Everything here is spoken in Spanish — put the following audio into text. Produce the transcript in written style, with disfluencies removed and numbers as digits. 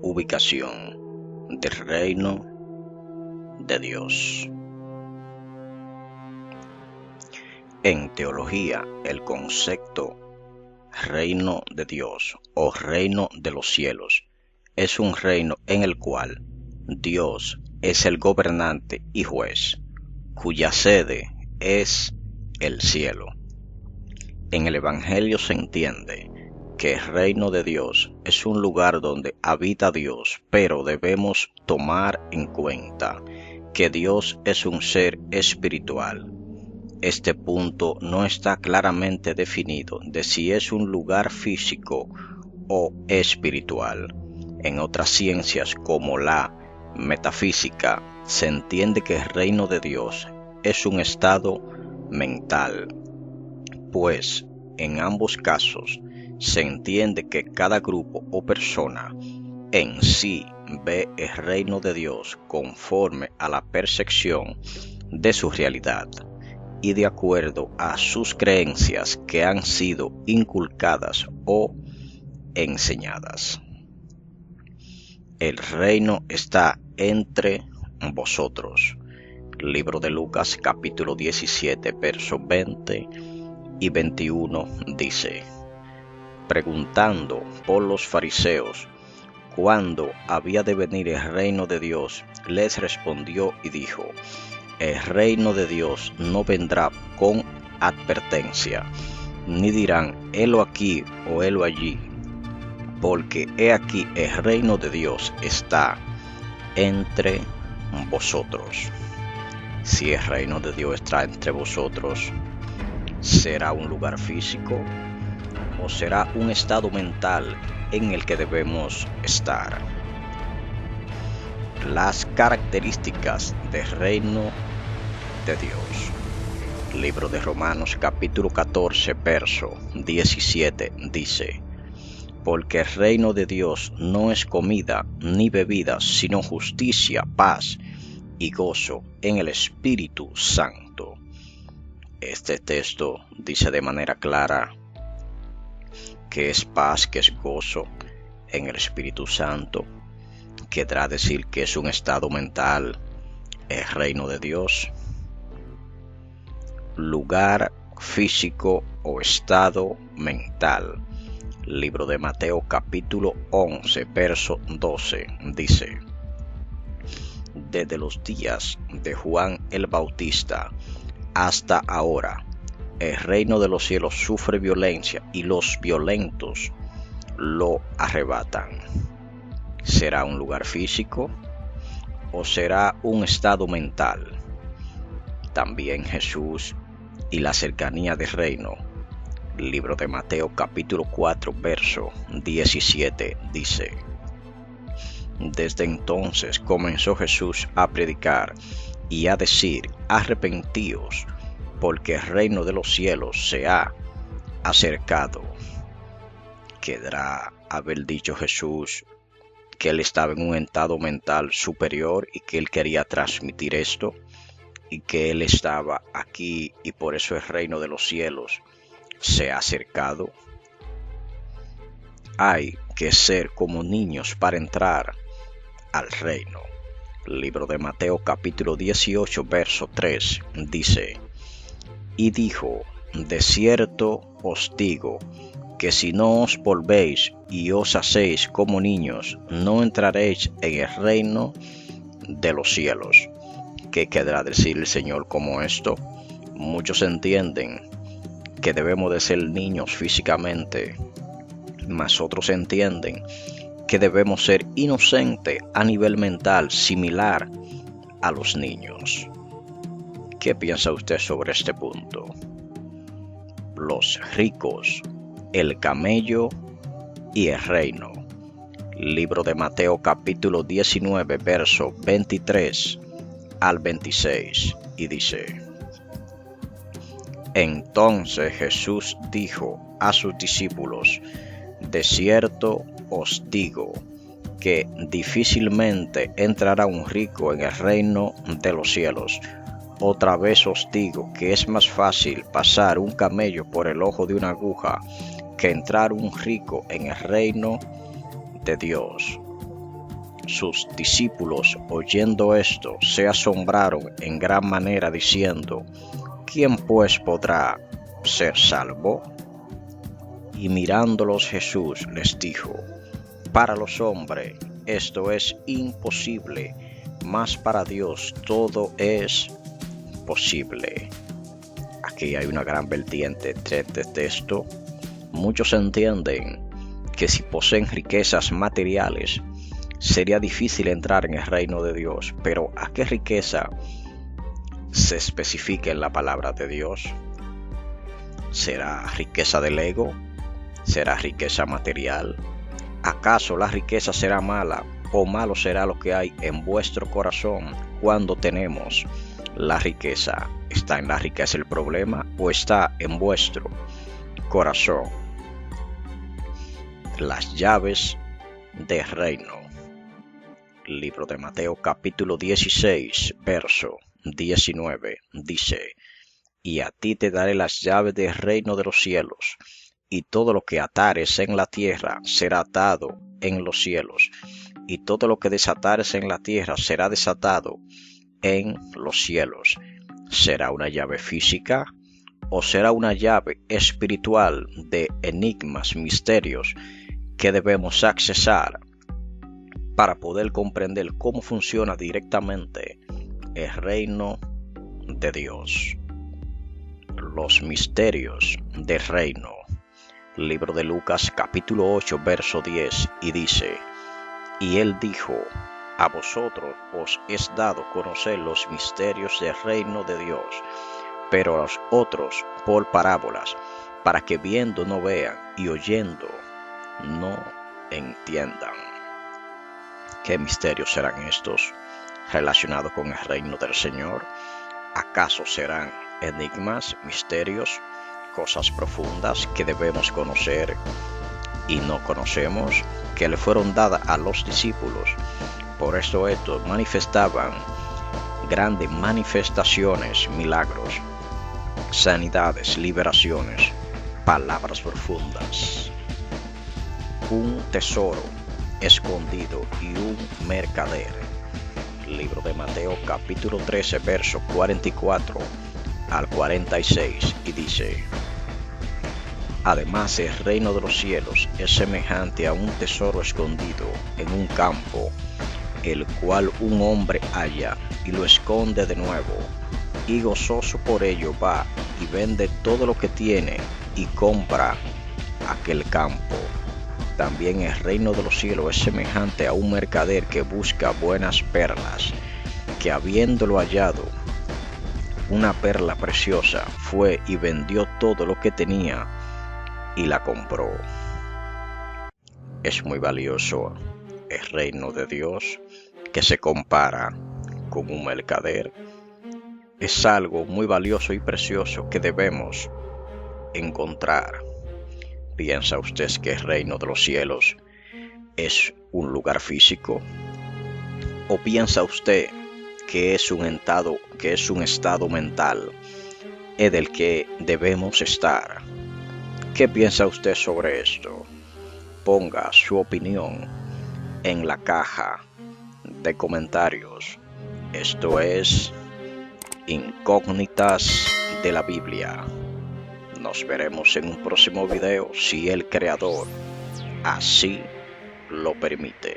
Ubicación del reino de Dios. En teología, el concepto reino de Dios o reino de los cielos es un reino en el cual Dios es el gobernante y juez, cuya sede es el cielo. En el Evangelio se entiende que el reino de Dios es un lugar donde habita Dios, pero debemos tomar en cuenta que Dios es un ser espiritual. Este punto no está claramente definido de si es un lugar físico o espiritual. En otras ciencias como la metafísica se entiende que el reino de Dios es un estado mental, pues en ambos casos se entiende que cada grupo o persona en sí ve el reino de Dios conforme a la percepción de su realidad y de acuerdo a sus creencias que han sido inculcadas o enseñadas. El reino está entre vosotros. Libro de Lucas capítulo 17 versos 20 y 21 dice: preguntando por los fariseos cuándo había de venir el reino de Dios, les respondió y dijo: el reino de Dios no vendrá con advertencia, ni dirán helo aquí o helo allí, porque he aquí el reino de Dios está entre vosotros. Si el reino de Dios está entre vosotros, ¿será un lugar físico o será un estado mental en el que debemos estar? Las características del reino de Dios. Libro de Romanos capítulo 14 verso 17 dice: porque el reino de Dios no es comida ni bebida, sino justicia, paz y gozo en el Espíritu Santo. Este texto dice de manera clara que es paz, que es gozo en el Espíritu Santo. Querrá decir que es un estado mental el reino de Dios. Lugar físico o estado mental. Libro de Mateo capítulo 11 verso 12 dice: desde los días de Juan el Bautista hasta ahora, el reino de los cielos sufre violencia y los violentos lo arrebatan. ¿Será un lugar físico o será un estado mental? También Jesús y la cercanía del reino. Libro de Mateo capítulo 4 verso 17 dice: desde entonces comenzó Jesús a predicar y a decir: arrepentíos, porque el reino de los cielos se ha acercado. Querrá haber dicho Jesús que él estaba en un estado mental superior y que él quería transmitir esto, y que él estaba aquí y por eso el reino de los cielos se ha acercado. Hay que ser como niños para entrar al reino. Libro de Mateo capítulo 18 verso 3 dice: y dijo: de cierto os digo que si no os volvéis y os hacéis como niños, no entraréis en el reino de los cielos. ¿Qué querrá decir el Señor como esto? Muchos entienden que debemos de ser niños físicamente, mas otros entienden que debemos ser inocentes a nivel mental, similar a los niños. ¿Qué piensa usted sobre este punto? Los ricos, el camello y el reino. Libro de Mateo capítulo 19 verso 23 al 26 y dice: entonces Jesús dijo a sus discípulos: de cierto os digo que difícilmente entrará un rico en el reino de los cielos. Otra vez os digo que es más fácil pasar un camello por el ojo de una aguja que entrar un rico en el reino de Dios. Sus discípulos, oyendo esto, se asombraron en gran manera, diciendo: ¿Quién pues podrá ser salvo? Y mirándolos Jesús les dijo: Para los hombres esto es imposible, mas para Dios todo es posible. Aquí hay una gran vertiente de esto. Muchos entienden que si poseen riquezas materiales, sería difícil entrar en el reino de Dios. Pero ¿a qué riqueza se especifica en la palabra de Dios? ¿Será riqueza del ego? ¿Será riqueza material? ¿Acaso la riqueza será mala, o malo será lo que hay en vuestro corazón cuando tenemos la riqueza? ¿Está en la riqueza el problema o está en vuestro corazón? Las llaves del reino. Libro de Mateo capítulo 16, verso 19, dice: Y a ti te daré las llaves del reino de los cielos, y todo lo que atares en la tierra será atado en los cielos, y todo lo que desatares en la tierra será desatado en los cielos. ¿Será una llave física o será una llave espiritual de enigmas, misterios que debemos accesar para poder comprender cómo funciona directamente el reino de Dios? Los misterios del reino. Libro de Lucas capítulo 8 verso 10, y dice: Y él dijo: A vosotros os es dado conocer los misterios del reino de Dios, pero a los otros por parábolas, para que viendo no vean y oyendo no entiendan. ¿Qué misterios serán estos relacionados con el reino del Señor? ¿Acaso serán enigmas, misterios, cosas profundas que debemos conocer y no conocemos, que le fueron dadas a los discípulos? Por esto estos manifestaban grandes manifestaciones, milagros, sanidades, liberaciones, palabras profundas. Un tesoro escondido y un mercader. Libro de Mateo capítulo 13 verso 44 al 46, y dice: Además el reino de los cielos es semejante a un tesoro escondido en un campo, el cual un hombre halla y lo esconde de nuevo, y gozoso por ello va y vende todo lo que tiene y compra aquel campo. También el reino de los cielos es semejante a un mercader que busca buenas perlas, que habiéndolo hallado una perla preciosa, fue y vendió todo lo que tenía y la compró. Es muy valioso el reino de Dios, que se compara con un mercader. Es algo muy valioso y precioso que debemos encontrar. ¿Piensa usted que el reino de los cielos es un lugar físico? ¿O piensa usted que es un estado mental en el que debemos estar? ¿Qué piensa usted sobre esto? Ponga su opinión en la caja de comentarios. Esto es Incógnitas de la Biblia. Nos veremos en un próximo video si el Creador así lo permite.